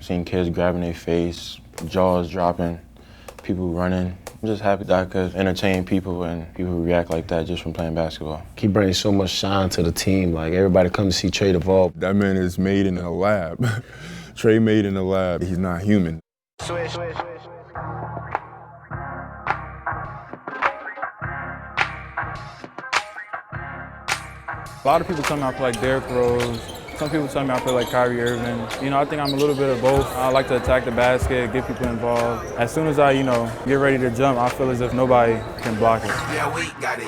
seeing kids grabbing their face, jaws dropping, people running. I'm just happy that I could entertain people and people who react like that just from playing basketball. He brings so much shine to the team. Like, everybody comes to see Trey Duval. That man is made in a lab. Trey made in a lab. He's not human. Switch. A lot of people tell me I play like Derrick Rose. Some people tell me I play like Kyrie Irving. You know, I think I'm a little bit of both. I like to attack the basket, get people involved. As soon as I, get ready to jump, I feel as if nobody can block it. Yeah, we got it.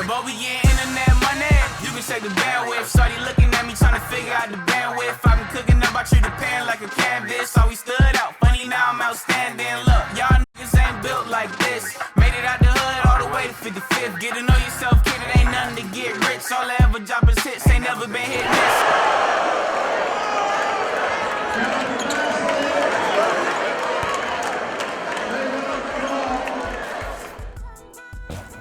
But we get internet money, you can take the bandwidth. Shorty looking at me trying to figure out the bandwidth. I've been cooking up, I treat the pan like a canvas. Always stood out, funny now I'm outstanding. Look, y'all niggas ain't built like this. Made it out the hood all the way to 55th. Get to know yourself, kid, it ain't nothing to get rich. All I ever drop is hits, ain't never been hit miss.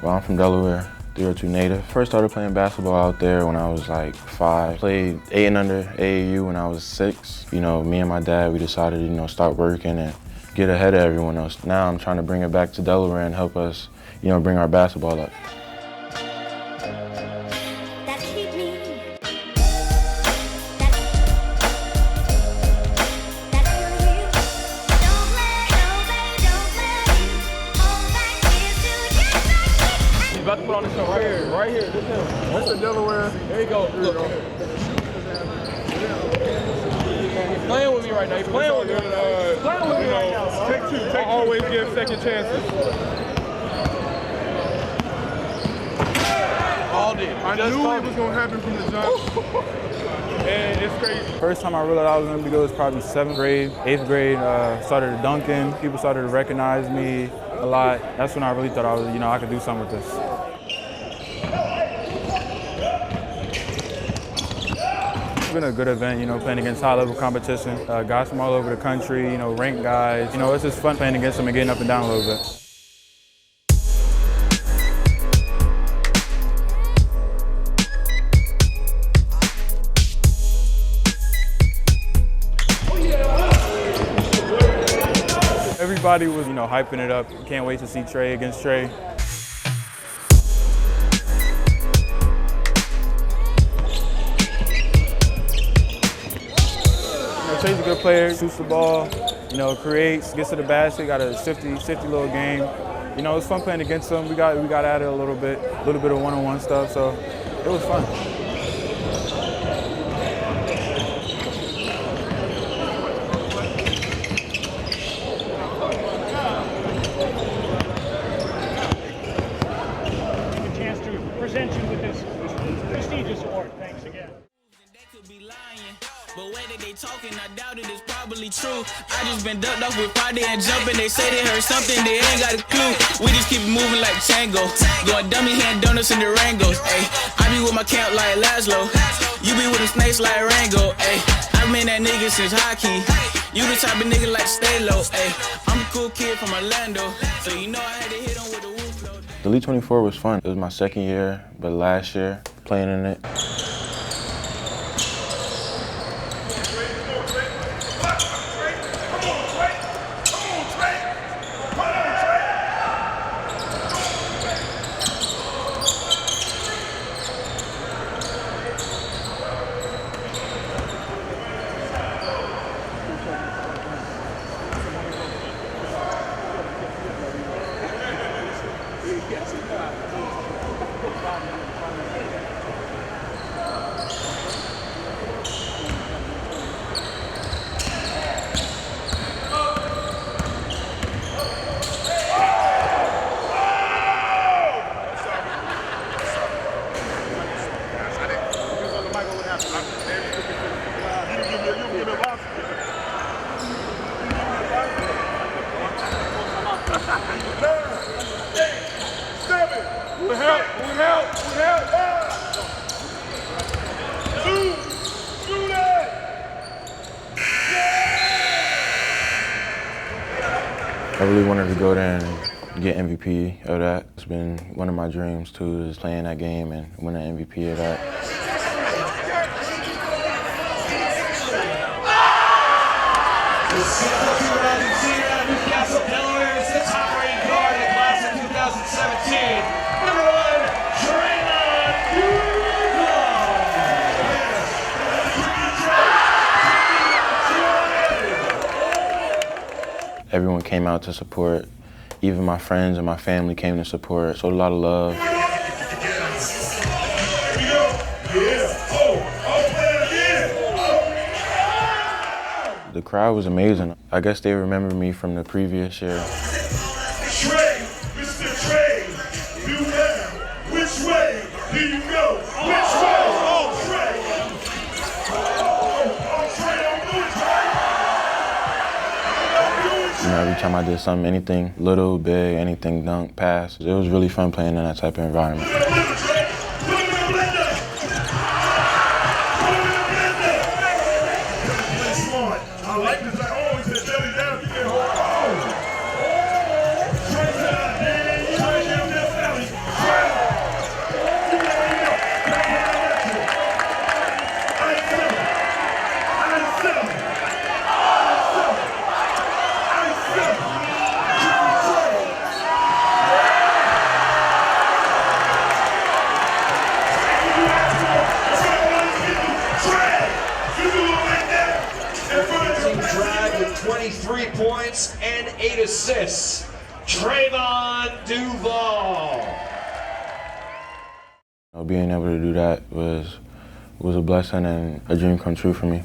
Well, I'm from Delaware, 302 native. First started playing basketball out there when I was like 5. Played 8 and under AAU when I was 6. Me and my dad, we decided to, start working and get ahead of everyone else. Now I'm trying to bring it back to Delaware and help us, bring our basketball up. About to put on the show right here, this him. That's the Delaware. There you go. Look. He's playing with me right now. He's playing with me right now. Take two. I always give second chances. All day. I knew it was going to happen from the jump. And it's crazy. First time I realized I was going to be good was probably 7th grade, 8th grade. Started dunking. People started to recognize me a lot. That's when I really thought I could do something with this. It's been a good event, playing against high-level competition. Guys from all over the country, ranked guys. It's just fun playing against them and getting up and down a little bit. Everybody was, hyping it up. Can't wait to see Trey against Trey. Trey's a good player, shoots the ball, creates, gets to the basket, got a shifty little game. It was fun playing against him. We got at it a little bit of one-on-one stuff, so it was fun. Present you with this prestigious award. Thanks again. But whether they talking, I doubt it is probably true. I just been ducked off with Friday and jumping. They say they heard something, they ain't got a clue. We just keep moving like Tango. Going dummy hand donuts and Durangos. Ayy, I be with my camp like Laszlo. You be with them snakes like Rango. Ayy, I've been that nigga since hockey. You the type of nigga like stay low. Ayy, I'm a cool kid from Orlando. So I had to hit on with the woo flow. The Elite 24 was fun. It was my second year, but last year, playing in it. I really wanted to go there and get MVP of that. It's been one of my dreams too, is playing that game and win an MVP of that. The 62-round senior out of Newcastle, Delaware is the top-ranked guard in the class of 2017. Number 1, Trevon Duval. Everyone came out to support. Even my friends and my family came to support. So a lot of love. The crowd was amazing. I guess they remember me from the previous year. Trey, Mr. Trey, Duval, which way do you go? Which way? Oh, Trey. Oh, Trey, don't do it, Trey. You know, every time I did something, anything little, big, anything dunk, pass, it was really fun playing in that type of environment. I like this. I always said belly down. You can hold on. Drag with 23 points and 8 assists. Trevon Duval. Being able to do that was a blessing and a dream come true for me.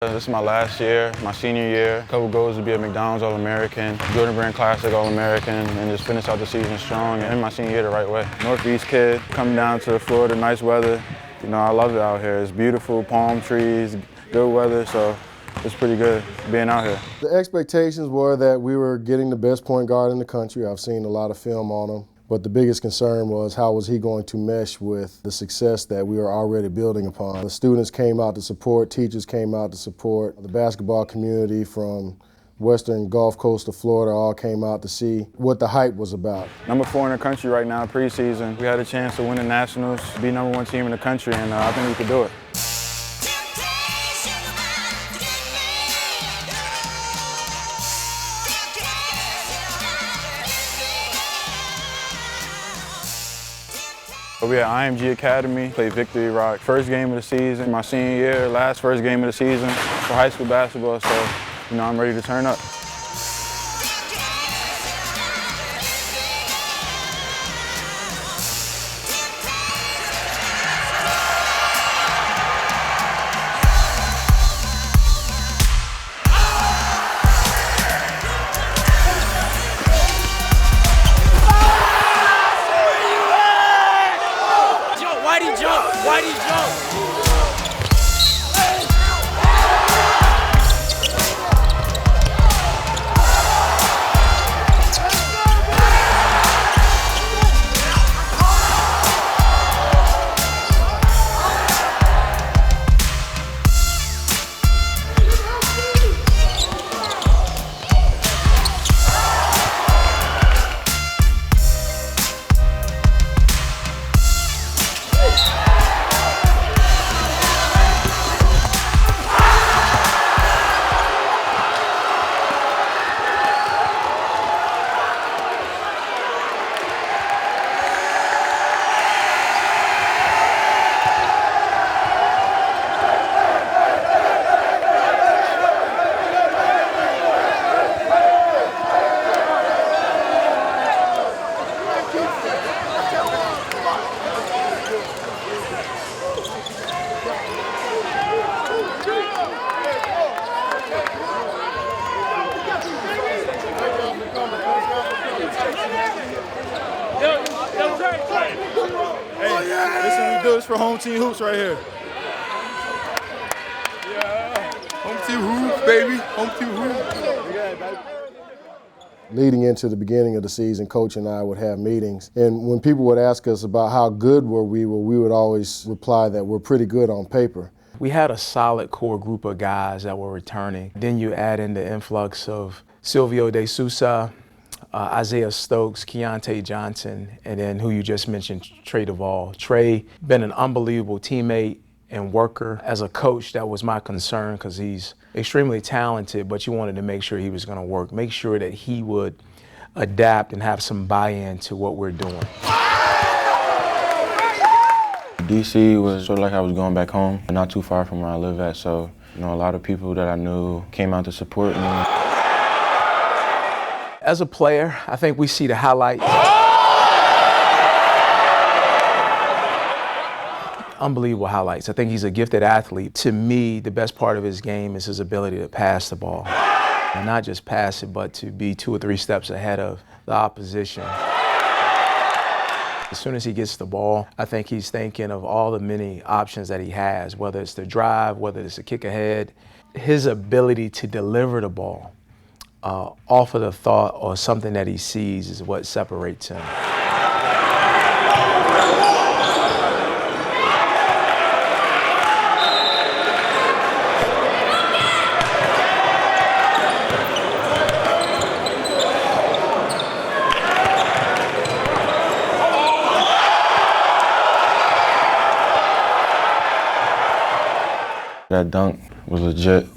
This is my last year, my senior year. A couple goals to be a McDonald's All American, Jordan Brand Classic All American, and just finish out the season strong and end my senior year the right way. Northeast kid, coming down to Florida, nice weather. You know, I love it out here. It's beautiful, palm trees, good weather, so it's pretty good being out here. The expectations were that we were getting the best point guard in the country. I've seen a lot of film on him. But the biggest concern was how was he going to mesh with the success that we were already building upon. The students came out to support, teachers came out to support. The basketball community from Western Gulf Coast of Florida all came out to see what the hype was about. Number 4 in the country right now, preseason. We had a chance to win the Nationals, be number 1 team in the country, and I think we could do it. We at IMG Academy, played Victory Rock. First game of the season, my senior year, first game of the season for high school basketball, so, you know, I'm ready to turn up. Why'd he jump? Listen, we do this for home team hoops right here. Yeah. Home team hoops, baby. Home team hoops. Leading into the beginning of the season, Coach and I would have meetings. And when people would ask us about how good were we, well, we would always reply that we're pretty good on paper. We had a solid core group of guys that were returning. Then you add in the influx of Silvio De Sousa, Isaiah Stokes, Keontae Johnson, and then who you just mentioned, Trey Duval. Trey, been an unbelievable teammate and worker. As a coach, that was my concern because he's extremely talented, but you wanted to make sure he was going to work, make sure that he would adapt and have some buy-in to what we're doing. DC was sort of like I was going back home, not too far from where I live at, so a lot of people that I knew came out to support me. As a player, I think we see the highlights. Unbelievable highlights. I think he's a gifted athlete. To me, the best part of his game is his ability to pass the ball. And not just pass it, but to be 2 or 3 steps ahead of the opposition. As soon as he gets the ball, I think he's thinking of all the many options that he has, whether it's the drive, whether it's a kick ahead. His ability to deliver the ball off of the thought or something that he sees is what separates him. That dunk was legit.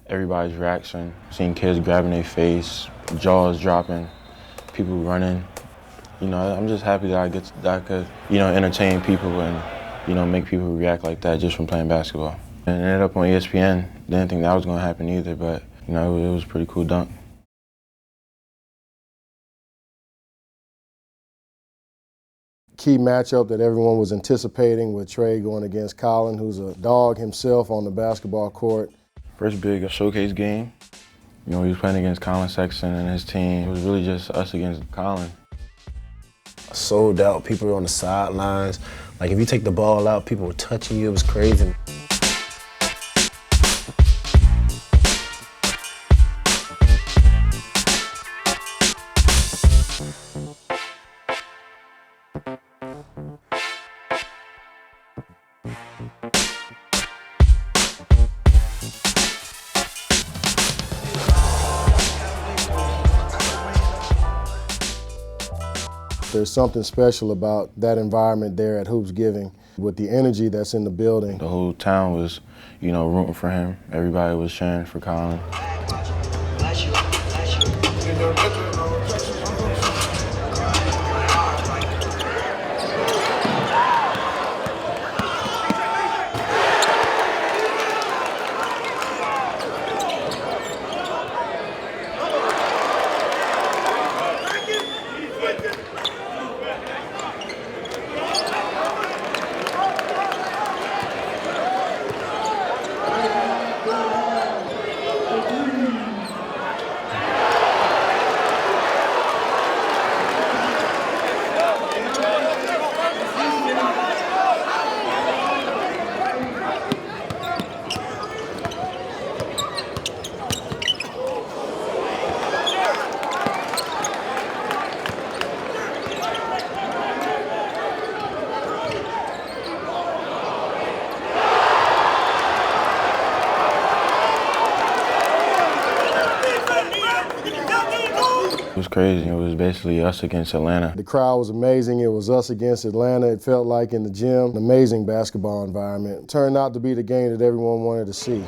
Everybody's reaction, seeing kids grabbing their face, jaws dropping, people running. I'm just happy that I could entertain people and, make people react like that just from playing basketball. And it ended up on ESPN. Didn't think that was going to happen either, but, it was a pretty cool dunk. Key matchup that everyone was anticipating with Trey going against Colin, who's a dog himself on the basketball court. First big showcase game. He was playing against Colin Sexton and his team. It was really just us against Colin. Sold out, people were on the sidelines. Like if you take the ball out, people were touching you, it was crazy. There's something special about that environment there at Hoops Giving with the energy that's in the building. The whole town was, rooting for him. Everybody was cheering for Colin. It was crazy. It was basically us against Atlanta. The crowd was amazing. It was us against Atlanta. It felt like in the gym, an amazing basketball environment. It turned out to be the game that everyone wanted to see.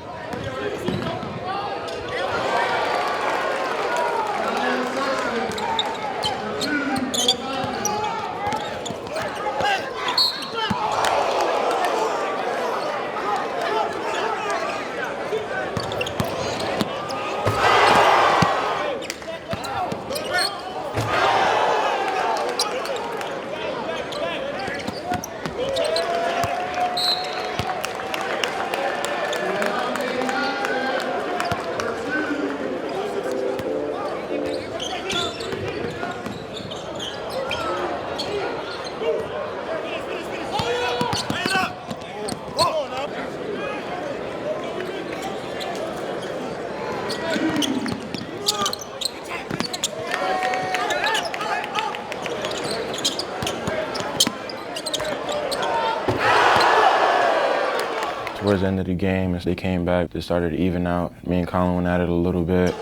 Towards the end of the game, as they came back, they started to even out. Me and Colin went at it a little bit.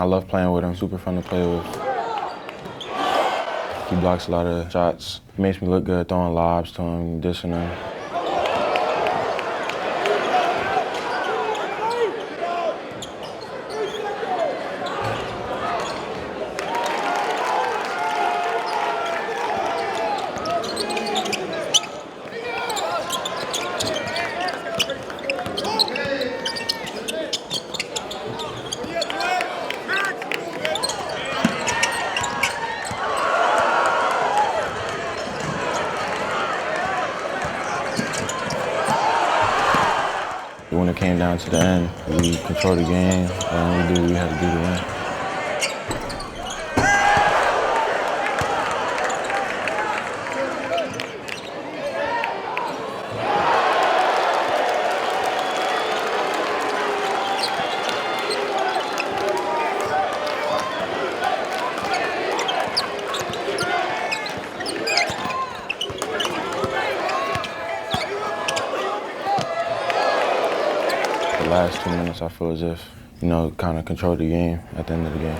I love playing with him, super fun to play with. He blocks a lot of shots. He makes me look good throwing lobs to him, dishing him. When it came down to the end, we controlled the game, and we did what we had to do to win. The last 2 minutes, I feel as if, kind of controlled the game at the end of the game.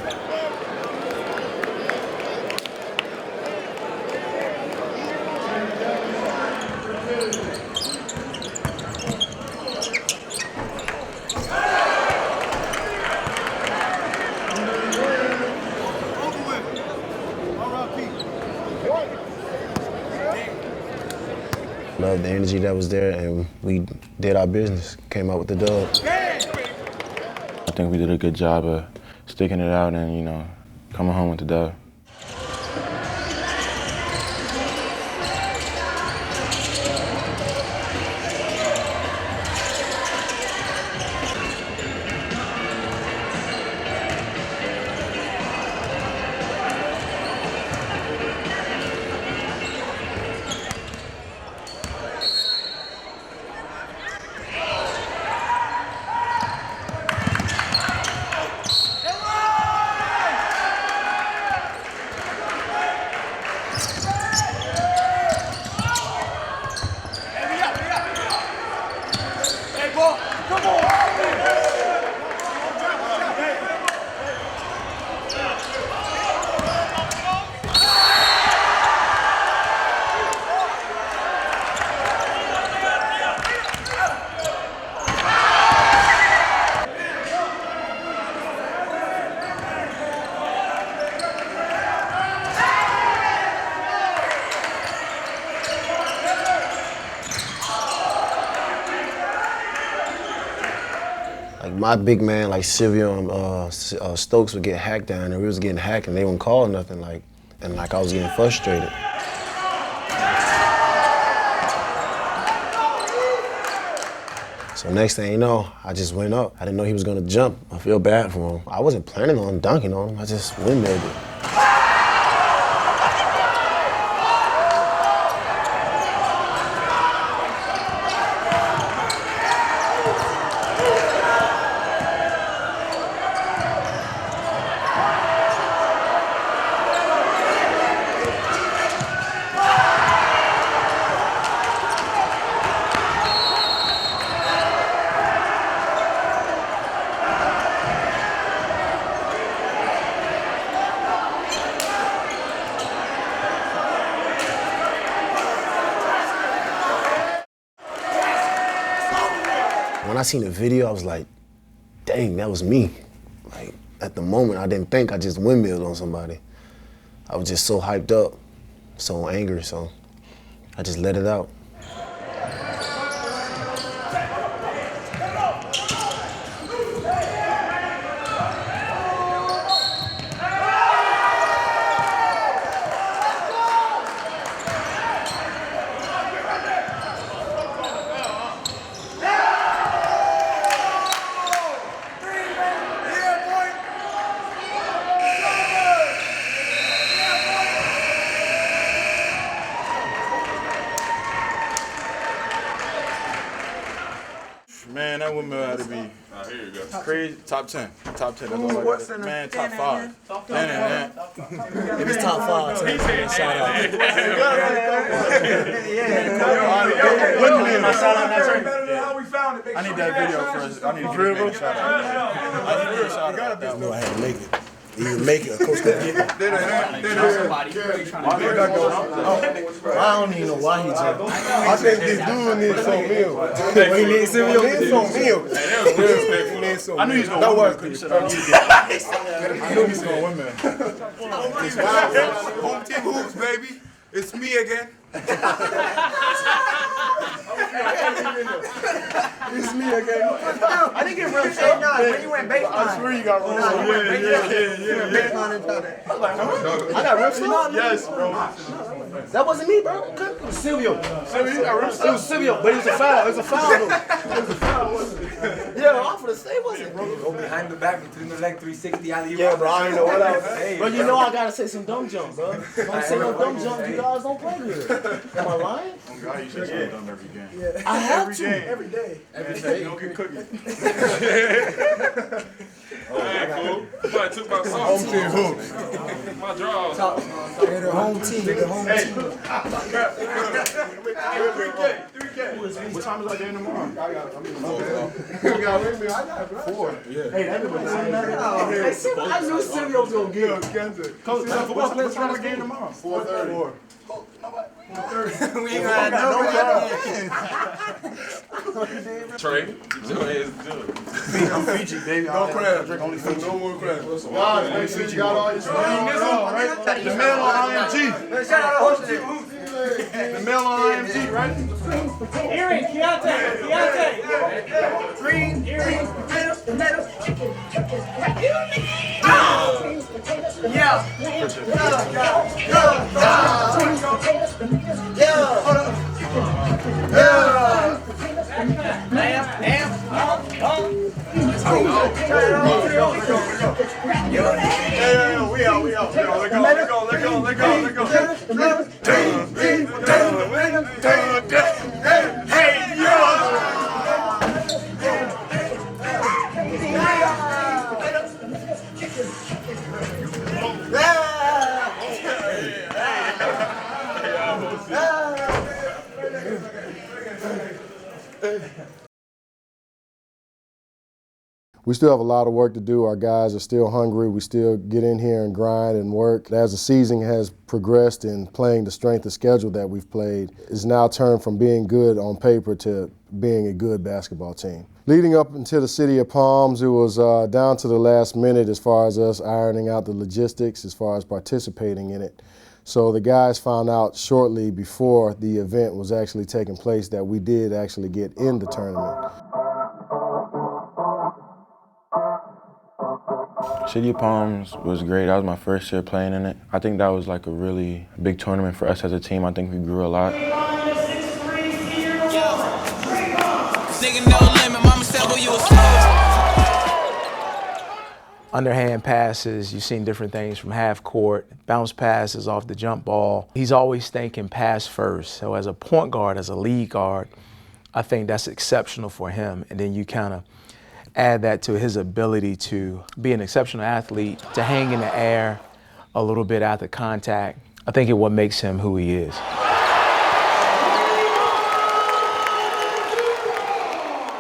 Love the energy that was there, and we did our business, came out with the dub. I think we did a good job of sticking it out and, coming home with the dub. Like my big man, like Silvio and Stokes would get hacked down, and we was getting hacked, and they wouldn't call nothing, and I was getting frustrated. So next thing you know, I just went up. I didn't know he was gonna jump. I feel bad for him. I wasn't planning on dunking on him. I just windmilled it. When I seen the video, I was like, dang, that was me. Like, at the moment, I didn't think I just windmilled on somebody. I was just so hyped up, so angry, so I just let it out. Man, that windmill had to be crazy. Top 10. Top 10. That's all I got. Man, top 5. If it's top 5, shout out. a shout out that Trey? Better than how we found it. I need that video first. I need to give a shout out. I need a shout out. I know I had to make it. You didn't make it, Coach got get it. I don't even know why he jumped. I think this dude needs some milk. He needs some milk. He needs some milk. He needs some. I knew he was going to win. I knew he was going to win, man. Home team hoops, baby. It's me again. It's me again. I didn't get real shit. When you went baseline. I swear you got real I got real shit. Yes, bro. That wasn't me, bro. It was Silvio. It was Silvio, but it was a foul. It was a foul, though. It was a foul, wasn't it? Yeah, off of the state, wasn't it, bro? Go behind the back between the leg 360 alley. Yeah, bro, I didn't know what I was. Bro, you know I gotta say some dumb jump, bro. If I say no dumb jump, you guys don't play good. Am I lying? Oh, God, you should have done every game. I have to. Every day. Every day. Don't get cookies. Hey, fool. Somebody took my song. Home team hoops. My draws. They're the home team. They're the home team. 3K. What time is our game tomorrow? I got it. 4. Yeah. Hey, everybody seen that? I knew Silvio was gonna get it. Coach, what's our game tomorrow? 4:30. We ain't gonna have no Trey, your ass do. I'm Fiji, baby. No crab. Drink only Fiji. No more crab. Guys, make sure you got all your stuff. The mail on IMG. Shout out to Home Team. The mail on IMG, right? Earring, Keontae. Green, earring, tomato. We out. Let go. Hey, yo! We still have a lot of work to do. Our guys are still hungry. We still get in here and grind and work. As the season has progressed in playing the strength of schedule that we've played, it's now turned from being good on paper to being a good basketball team. Leading up into the City of Palms, it was down to the last minute as far as us ironing out the logistics, as far as participating in it. So the guys found out shortly before the event was actually taking place that we did actually get in the tournament. City of Palms was great. That was my first year playing in it. I think that was like a really big tournament for us as a team. I think we grew a lot. Underhand passes, you've seen different things from half court, bounce passes off the jump ball. He's always thinking pass first. So as a point guard, as a lead guard, I think that's exceptional for him. And then you kind of add that to his ability to be an exceptional athlete, to hang in the air a little bit after contact. I think it's what makes him who he is.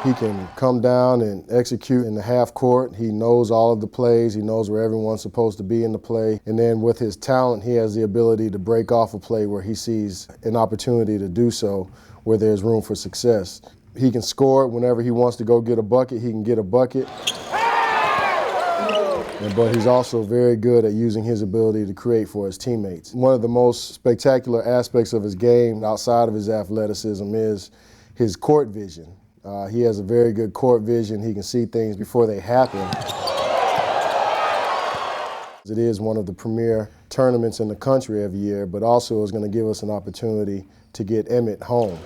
He can come down and execute in the half court. He knows all of the plays. He knows where everyone's supposed to be in the play. And then with his talent, he has the ability to break off a play where he sees an opportunity to do so, where there's room for success. He can score whenever he wants to go get a bucket. He can get a bucket. But he's also very good at using his ability to create for his teammates. One of the most spectacular aspects of his game outside of his athleticism is his court vision. He has a very good court vision. He can see things before they happen. It is one of the premier tournaments in the country every year, but also is going to give us an opportunity to get Emmett home.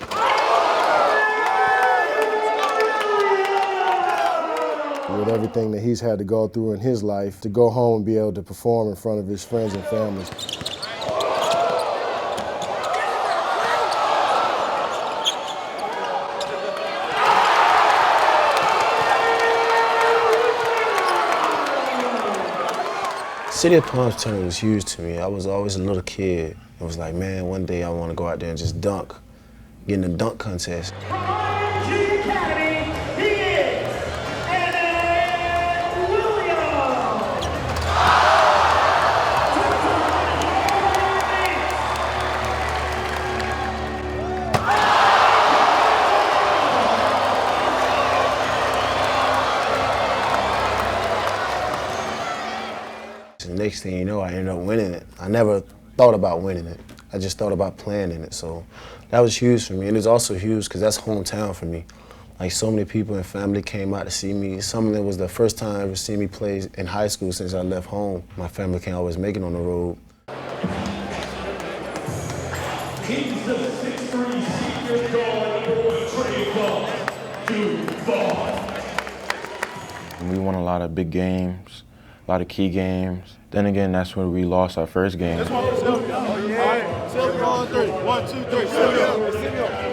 With everything that he's had to go through in his life, to go home and be able to perform in front of his friends and families. City of Palms tournament was huge to me. I was always a little kid. It was like, man, one day I want to go out there and just dunk, get in the dunk contest. next thing you know, I ended up winning it. I never thought about winning it. I just thought about playing in it. So that was huge for me. And it's also huge because that's hometown for me. Like, so many people and family came out to see me. Some of them was the first time ever seen me play in high school since I left home. My family can't always make it on the road. He's the 6'3" senior guard, Trevon Duval. We won a lot of big games, a lot of key games. Then again, that's when we lost our first game. This one for Sylvia. All right, Sylvia on 3. 1, 2, 3. Sylvia.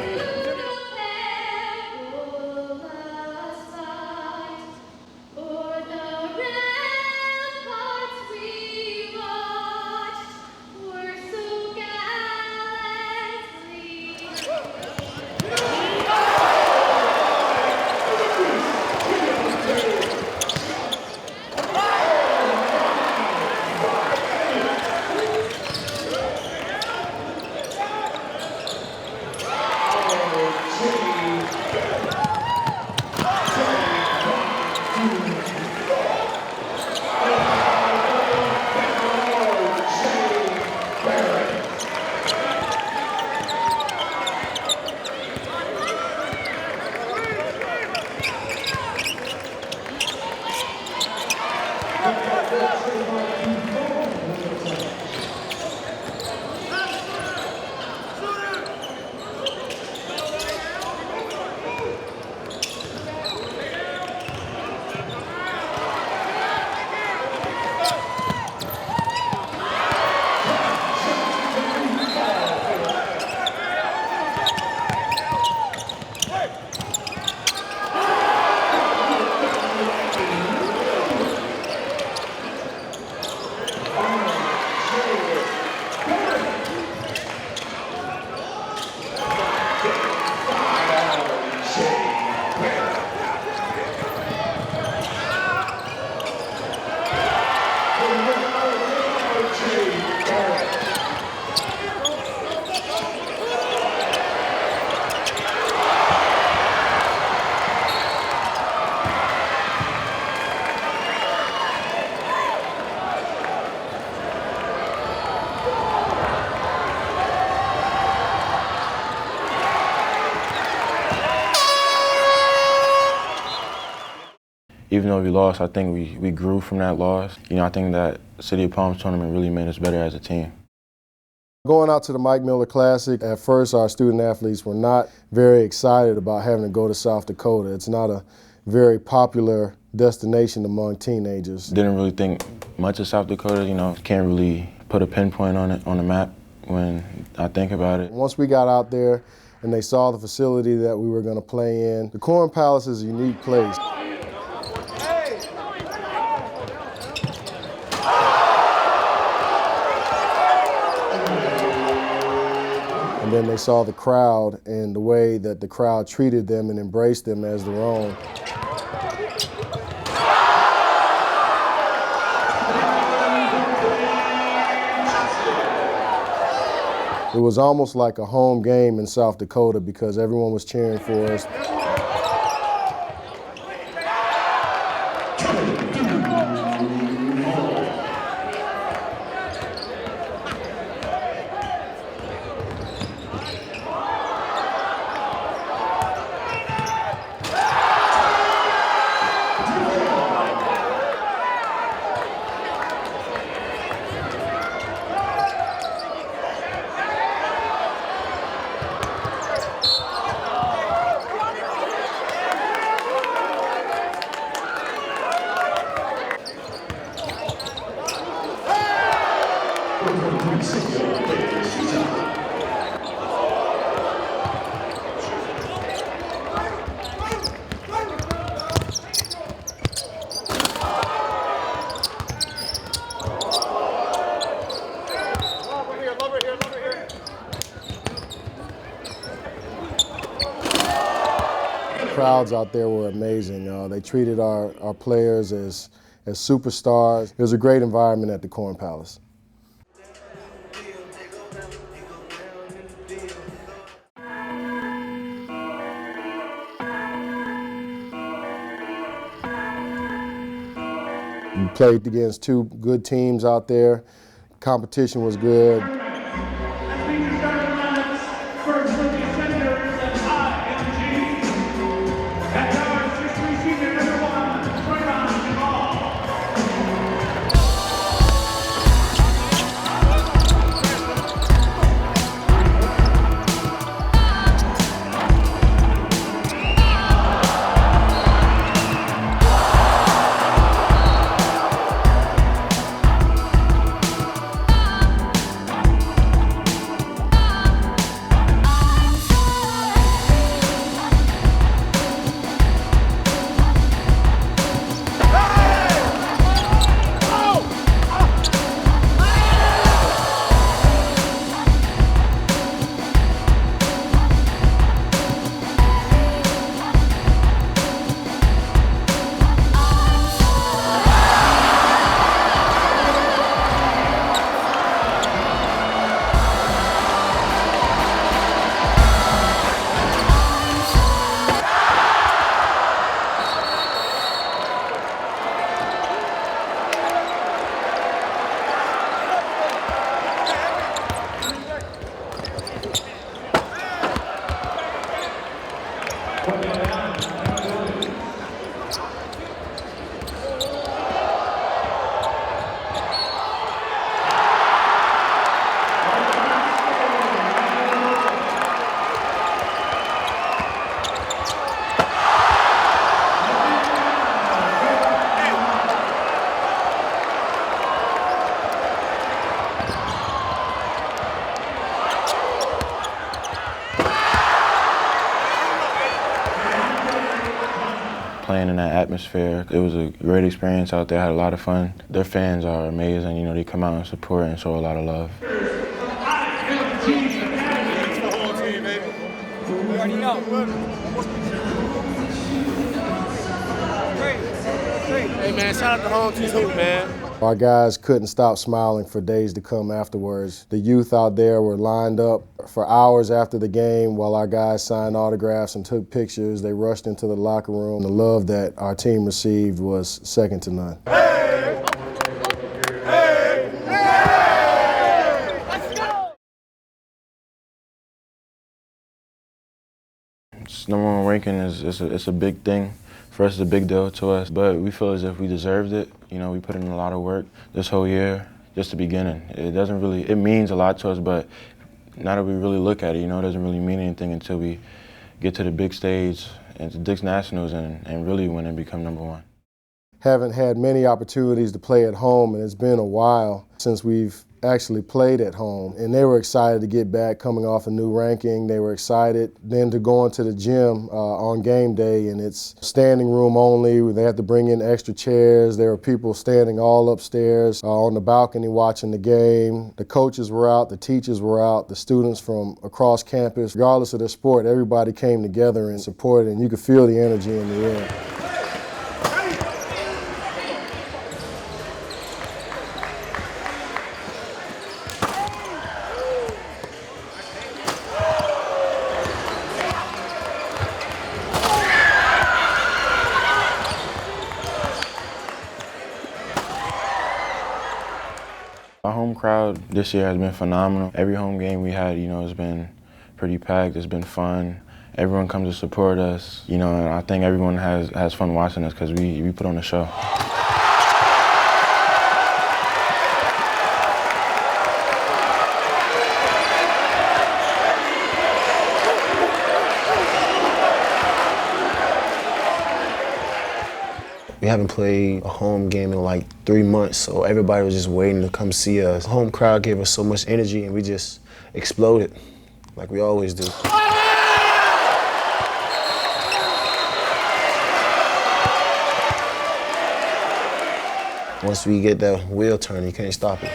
Even though we lost, I think we grew from that loss. You know, I think that City of Palms tournament really made us better as a team. Going out to the Mike Miller Classic, at first our student athletes were not very excited about having to go to South Dakota. It's not a very popular destination among teenagers. Didn't really think much of South Dakota, you know, can't really put a pinpoint on it on the map when I think about it. Once we got out there and they saw the facility that we were going to play in, the Corn Palace is a unique place. And then they saw the crowd and the way that the crowd treated them and embraced them as their own. It was almost like a home game in South Dakota because everyone was cheering for us. Crowds out there were amazing. They treated our players as superstars. It was a great environment at the Corn Palace. We played against two good teams out there. Competition was good. First rookie center is IMG. That's our 6'3" senior number 1, Trevon Duval. Playing in that atmosphere, it was a great experience out there. I had a lot of fun. Their fans are amazing. You know, they come out and support and show a lot of love. Hey man, shout out to home team too, man. Our guys couldn't stop smiling for days to come afterwards. The youth out there were lined up for hours after the game while our guys signed autographs and took pictures. They rushed into the locker room. The love that our team received was second to none. Hey! Hey! Hey! Let's go! It's #1 ranking it's a big thing. For us, it's a big deal to us, but we feel as if we deserved it. You know, we put in a lot of work this whole year, just the beginning. It means a lot to us, but now that we really look at it, you know, it doesn't really mean anything until we get to the big stage and to Dick's Nationals and really win and become #1. Haven't had many opportunities to play at home, and it's been a while since we've actually played at home. And they were excited to get back coming off a new ranking. They were excited then to go into the gym on game day, and it's standing room only. They had to bring in extra chairs. There were people standing all upstairs on the balcony watching the game. The coaches were out, the teachers were out, the students from across campus. Regardless of their sport, everybody came together and supported, and you could feel the energy in the air. Our home crowd this year has been phenomenal. Every home game we had, you know, has been pretty packed. It's been fun. Everyone comes to support us, you know, and I think everyone has fun watching us because we put on a show. We haven't played a home game in like 3 months, so everybody was just waiting to come see us. The home crowd gave us so much energy and we just exploded like we always do. Once we get that wheel turning, you can't stop it.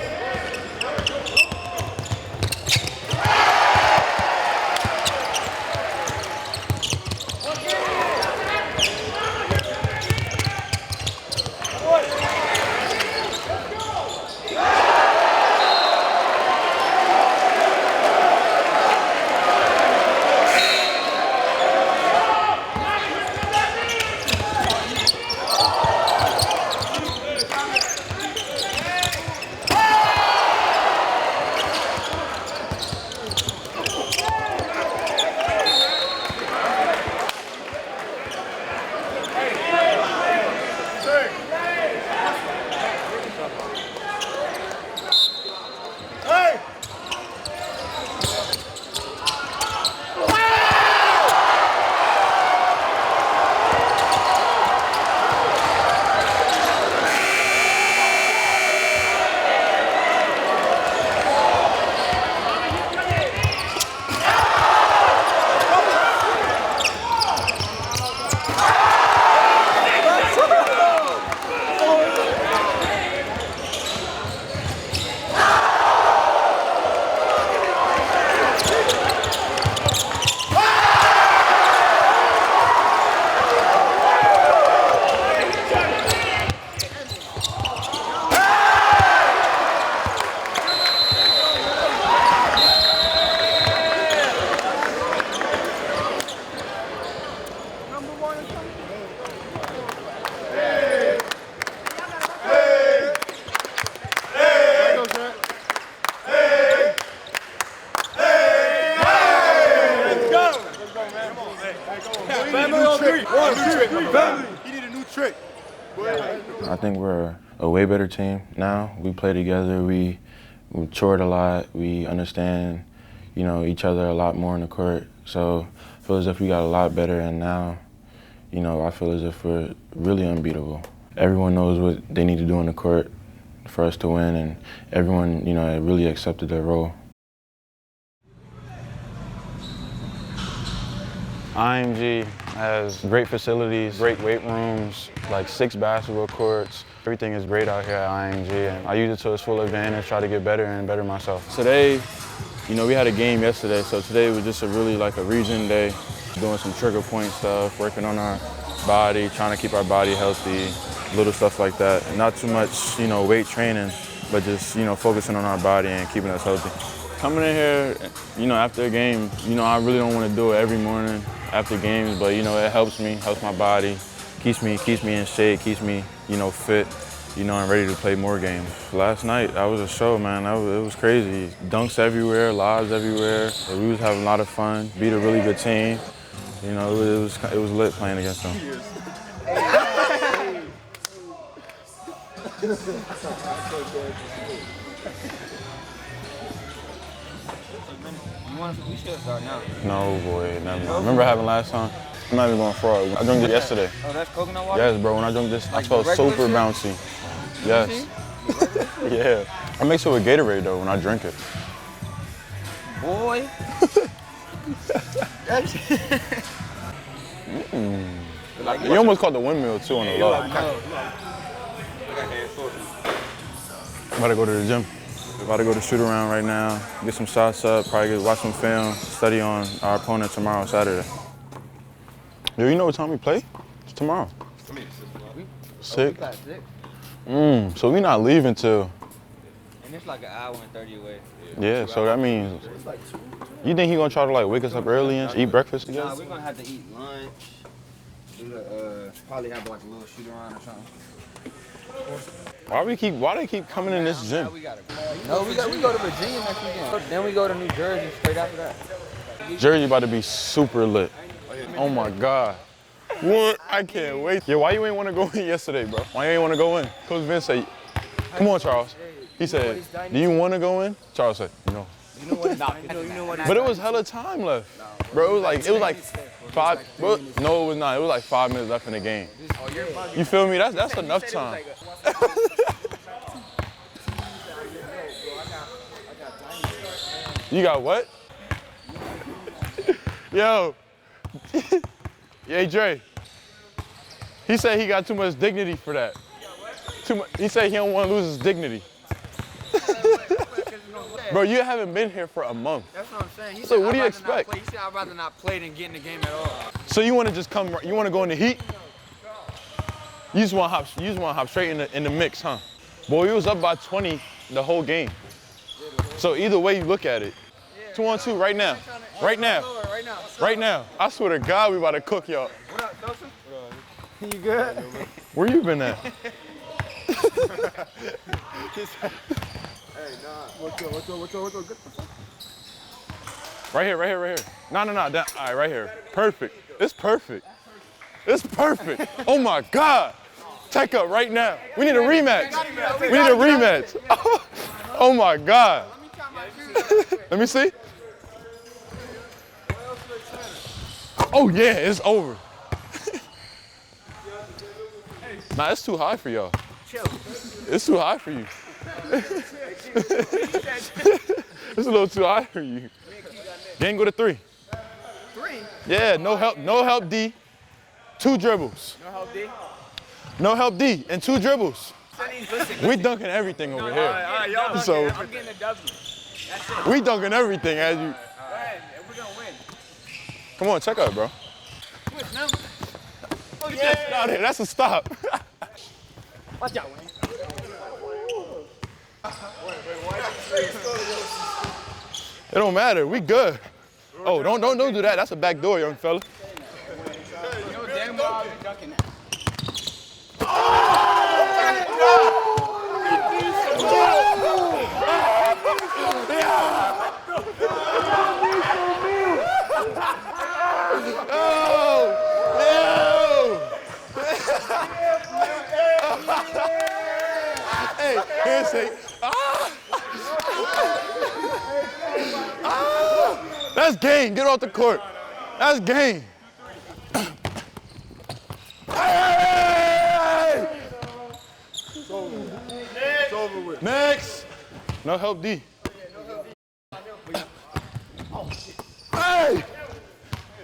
He need a new trick. I think we're a way better team now. We play together. We matured a lot. We understand, you know, each other a lot more on the court. So I feel as if we got a lot better, and now, you know, I feel as if we're really unbeatable. Everyone knows what they need to do on the court for us to win, and everyone, you know, really accepted their role. IMG has great facilities, great weight rooms, like 6 basketball courts. Everything is great out here at IMG, and I use it to its full advantage, try to get better and better myself. Today, you know, we had a game yesterday, so today was just a region day, doing some trigger point stuff, working on our body, trying to keep our body healthy, little stuff like that. Not too much, you know, weight training, but just, you know, focusing on our body and keeping us healthy. Coming in here, you know, after a game, you know, I really don't want to do it every morning after games, but, you know, it helps me, helps my body, keeps me in shape, keeps me, you know, fit, you know, and ready to play more games. Last night, that was a show, man. It was crazy. Dunks everywhere, lobs everywhere. We was having a lot of fun, beat a really good team. You know, it was lit playing against them. We should start now. No, boy, never. Remember what happened last time? I'm not even going fraud. I drank it yesterday. Oh, that's coconut water? Yes, bro. When I drank this, I felt super bouncy. Yes. Yeah. I mix it with Gatorade, though, when I drink it. Boy. You almost caught the windmill, too, on the low. I'm about to go to the gym. About to go to shoot around right now, get some shots up, probably watch some film, study on our opponent tomorrow, Saturday. Yo, you know what time we play? It's tomorrow. 6? So we not leaving till. And it's like an hour and 30 away. Yeah, so that means. You think he gonna try to like wake us up early and eat breakfast together? Nah, we're gonna have to eat lunch. Probably have like a little shoot around or something. Why they keep coming in this gym? We go to Virginia next weekend. Then we go to New Jersey straight after that. Jersey about to be super lit. Oh my God. What? I can't wait. Yeah, why you ain't want to go in yesterday, bro? Why you ain't want to go in? Coach Vince said, come on, Charles. He said, do you want to go in? Charles said, no. But it was hella time left. Bro, it was like 5, bro, no, it was not. It was like 5 minutes left in the game. You feel me? That's enough time. You got what? Yo. Hey, Trey. He said he got too much dignity for that. He said he don't want to lose his dignity. Bro, you haven't been here for a month. That's what I'm saying. So what do you expect? He said I'd rather not play than get in the game at all. So you want to just come? You want to go in the heat? You just want to hop straight in the mix, huh? Boy, we was up by 20 the whole game. So either way you look at it, 2-on-2 right now, right now, right now. I swear to God, we about to cook y'all. What up, Joseph? You good? Where you been at? Hey, nah. What's up? Right here. No. Down. All right, right here. Perfect. It's perfect. Oh my God. Tech up right now. We need a rematch. Oh my God. Let me see. Oh yeah, it's over. Nah, it's too high for y'all. It's too high for you. It's a little too high for you. Gang go to 3. 3? Yeah, no help D. 2 dribbles. No help D? No help D and 2 dribbles. We dunking everything over here. All right, y'all so I'm getting a W. we dunking everything as you. Go ahead, we're gonna win. Come on, check out, bro. Switch now. Oh yeah, out there. That's a stop. Watch out, Wayne. It don't matter. We good. Oh, don't do that. That's a back door, young fella. You know damn Hey, handshake. That's game. Get off the court. That's game. Hey! It's over with. Next. No help D. Hey!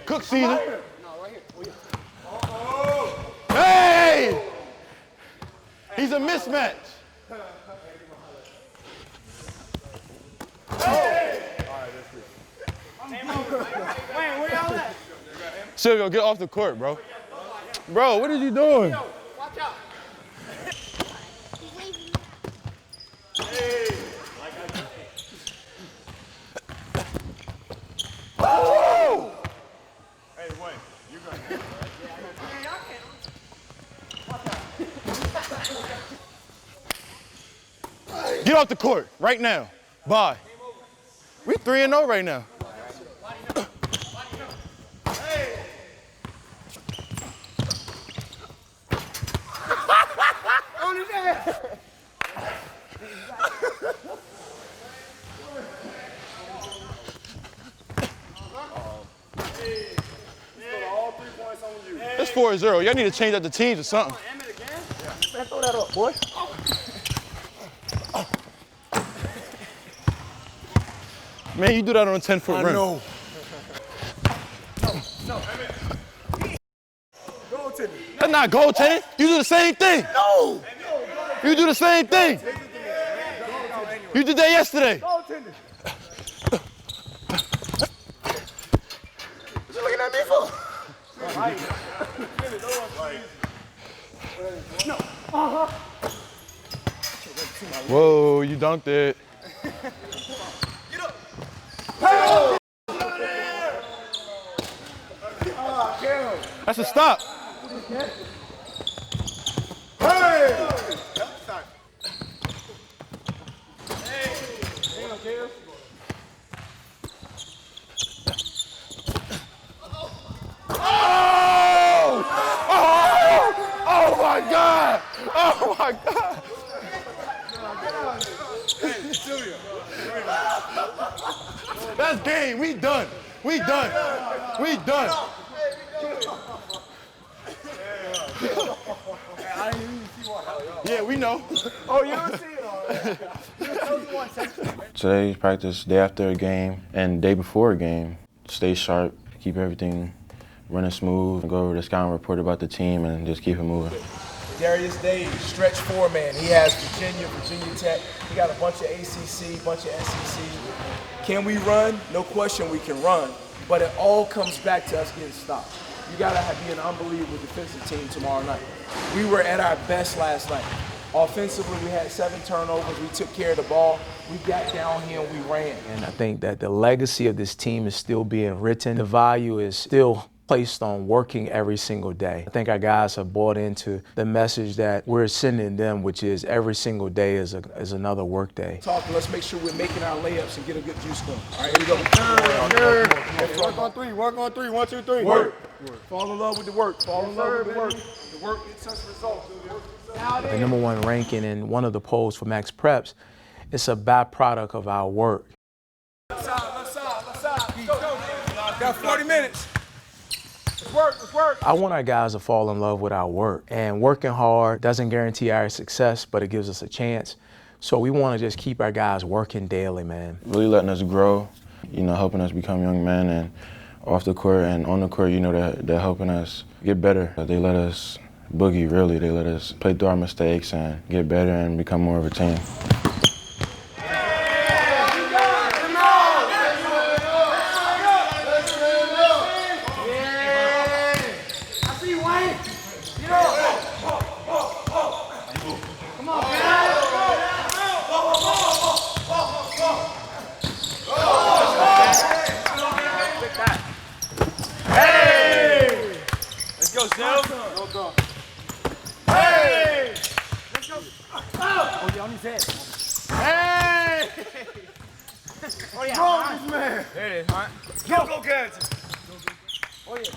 Cook season. Hey! He's a mismatch. Silvio, get off the court, bro. Bro, what are you doing? Watch out. Oh! Hey, Wayne, you going. Get off the court right now. Bye. We 3-0 right now. It's 4-0. Y'all need to change up the teams or something. Man, throw that up, boy. Man, you do that on a 10-foot rim. I know. No. Goaltending. That's not goaltending. You do the same thing. No. You do the same thing. You did that yesterday. Goaltending. What you looking at me for? No. Whoa, you dunked it. Get up. Hey. That's a stop. Hey. Oh my God! Oh my God! That's game. We done. We done. We done. Yeah, we know. Oh, you don't see it? Today's practice, day after a game and day before a game. Stay sharp, keep everything running smooth, go over the scouting report about the team and just keep it moving. Darius Davis, stretch four man. He has Virginia Tech. He got a bunch of ACC, bunch of SEC. Can we run? No question we can run, but it all comes back to us getting stopped. You gotta be an unbelievable defensive team tomorrow night. We were at our best last night. Offensively, we had 7 turnovers. We took care of the ball. We got down here and we ran. And I think that the legacy of this team is still being written. The value is still placed on working every single day. I think our guys have bought into the message that we're sending them, which is every single day is another work day. Let's make sure we're making our layups and get a good juice going. All right, here we go. Work on three, work on three. 1, 2, 3. Work. Fall in love with the work. Fall in love with the work. The work gets us results. The #1 ranking in one of the polls for Max Preps, it's a byproduct of our work. Left side. Go. Got 40 minutes. Let's work. I want our guys to fall in love with our work. And working hard doesn't guarantee our success, but it gives us a chance. So we want to just keep our guys working daily, man. Really letting us grow, helping us become young men, and off the court and on the court, they're helping us get better. They let us boogie, really. They let us play through our mistakes and get better and become more of a team. Let's go, Sil. Hey! Let's go. Oh, yeah, on his head. Hey! Oh, yeah. Wrong this man. There it is, Hunt. Go, Gadsden. Oh, yeah.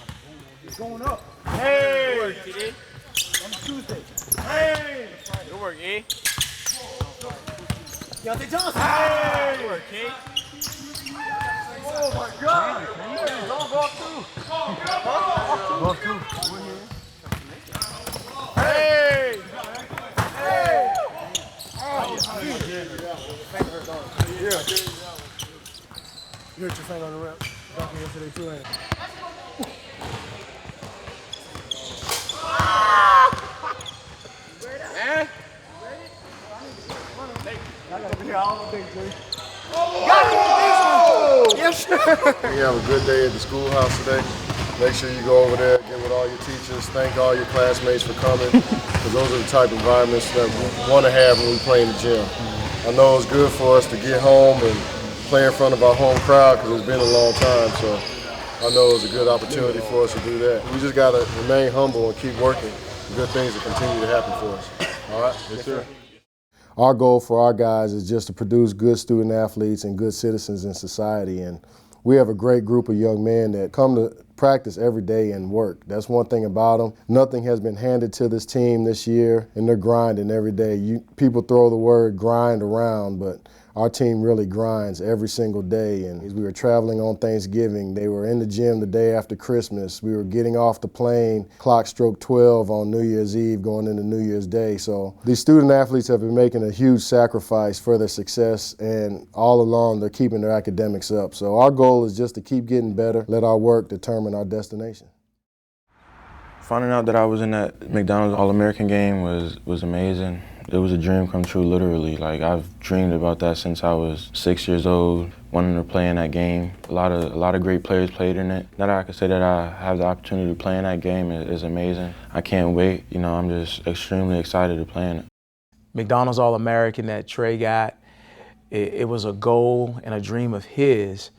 He's going up. Hey! Good work, TD. On Tuesday. Hey! Good work, E. Deontay Johnson. Hey! Good work, Kate. Oh, my God. Don't go through. Go through. Hey! Hey! Oh, yeah. You hit your finger on the rep. Dunking yesterday too, ain't it? You have a good day at the schoolhouse today. Make sure you go over there, get with all your teachers, thank all your classmates for coming, because those are the type of environments that we want to have when we play in the gym. I know it's good for us to get home and play in front of our home crowd because it's been a long time, so I know it's a good opportunity for us to do that. We just got to remain humble and keep working. Good things will continue to happen for us. All right? Yes, sir. Our goal for our guys is just to produce good student athletes and good citizens in society, and we have a great group of young men that come to practice every day and work. That's one thing about them. Nothing has been handed to this team this year, and they're grinding every day. People throw the word grind around, but our team really grinds every single day. And as we were traveling on Thanksgiving, they were in the gym the day after Christmas. We were getting off the plane, clock stroke 12 on New Year's Eve, going into New Year's Day. So these student athletes have been making a huge sacrifice for their success, and all along they're keeping their academics up. So our goal is just to keep getting better, let our work determine our destination. Finding out that I was in that McDonald's All American game was amazing. It was a dream come true, literally. Like, I've dreamed about that since I was 6 years old, wanting to play in that game. A lot of great players played in it. Now that I can say that I have the opportunity to play in that game is amazing. I can't wait. You know, I'm just extremely excited to play in it. McDonald's All American that Trey got, it was a goal and a dream of his,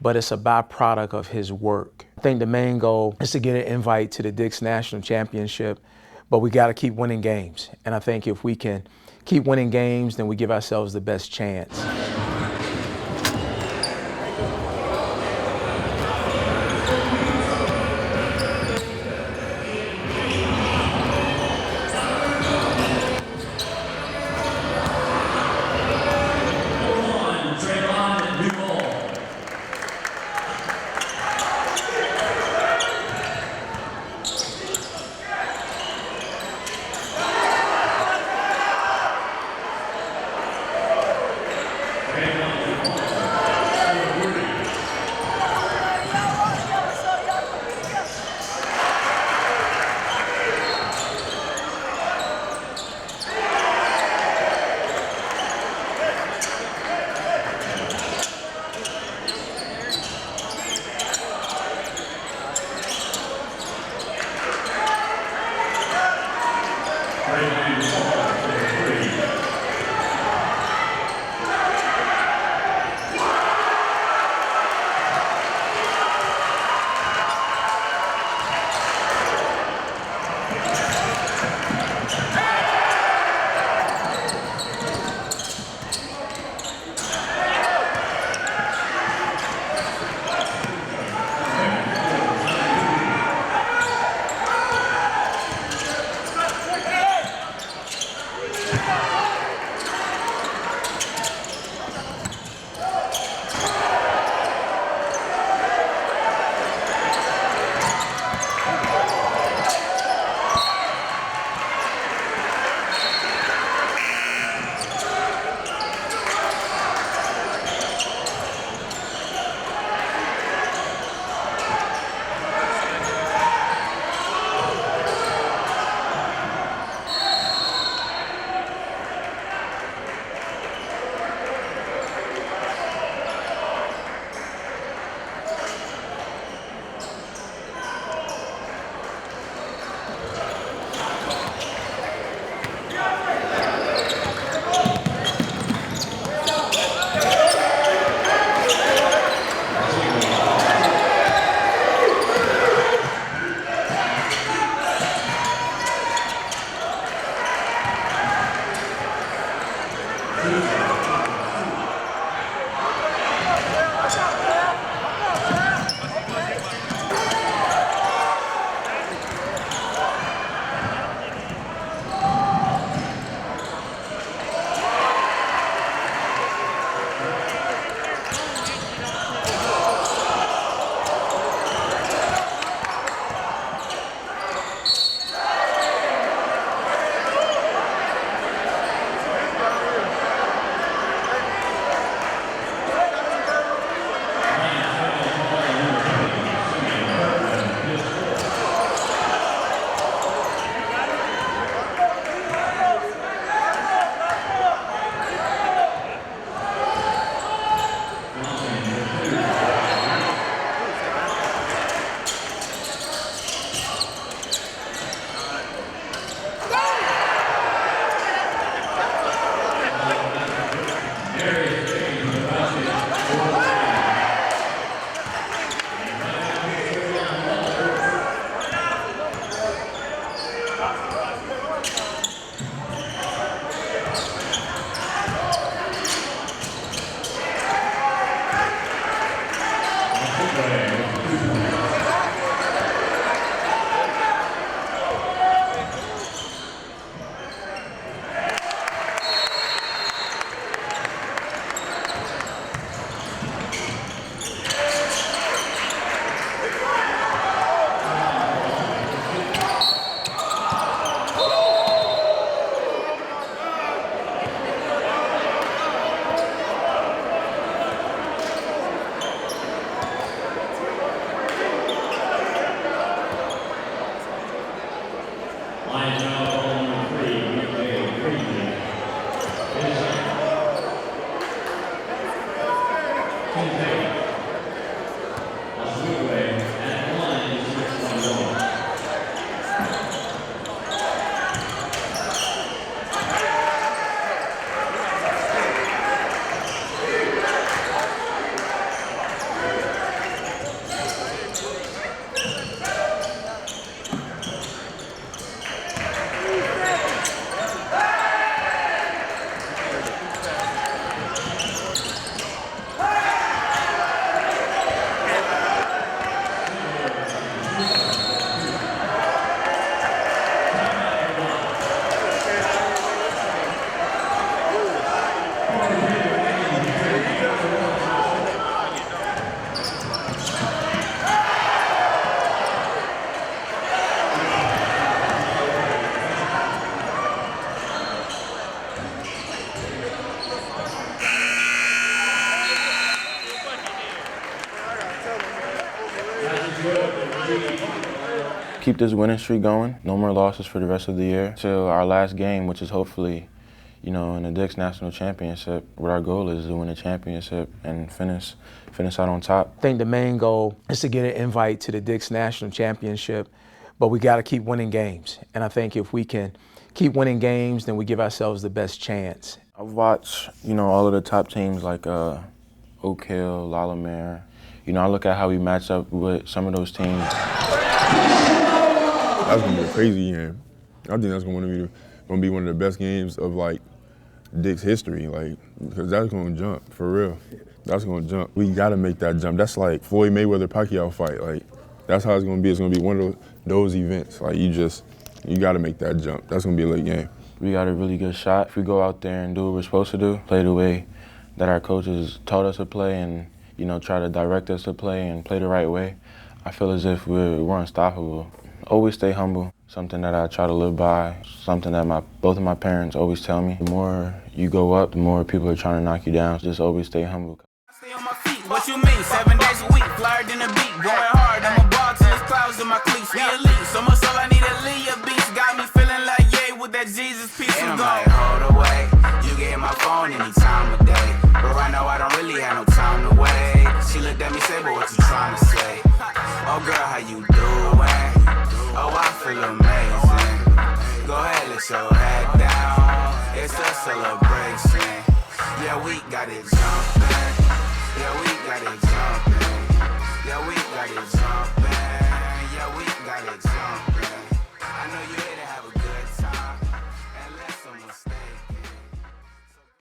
but it's a byproduct of his work. I think the main goal is to get an invite to the Dix National Championship, but we got to keep winning games. And I think if we can keep winning games, then we give ourselves the best chance. Trevon Duval. Keep this winning streak going. No more losses for the rest of the year till our last game, which is hopefully, in the Dix National Championship, where our goal is to win a championship and finish out on top. I think the main goal is to get an invite to the Dix National Championship, but we got to keep winning games. And I think if we can keep winning games, then we give ourselves the best chance. I've watched, all of the top teams like Oak Hill, Lalamere. I look at how we match up with some of those teams. That's gonna be a crazy game. I think that's gonna be one of the best games of Dix history, because that's gonna jump for real. That's gonna jump. We gotta make that jump. That's like Floyd Mayweather-Pacquiao fight. That's how it's gonna be. It's gonna be one of those events. You gotta make that jump. That's gonna be a late game. We got a really good shot. If we go out there and do what we're supposed to do, play the way that our coaches taught us to play, and try to direct us to play and play the right way, I feel as if we're unstoppable. Always stay humble, something that I try to live by, something that both of my parents always tell me. The more you go up, the more people are trying to knock you down. Just always stay humble. Stay on my feet, what you mean? 7 days a week, flyer than a beat, going hard. I'm a ball till there's clouds in my cleats. We elite, so much so I need a Leah beats. Got me feeling like yay with that Jesus piece. And I'm like, hold away, you get my phone any time of day. But right now I don't really have no time to wait. She looked at me, say, but what you trying to say? Oh girl, how you doing? Oh, I feel amazing. Go ahead, let your head down. It's a celebration. Yeah, we got it jumping.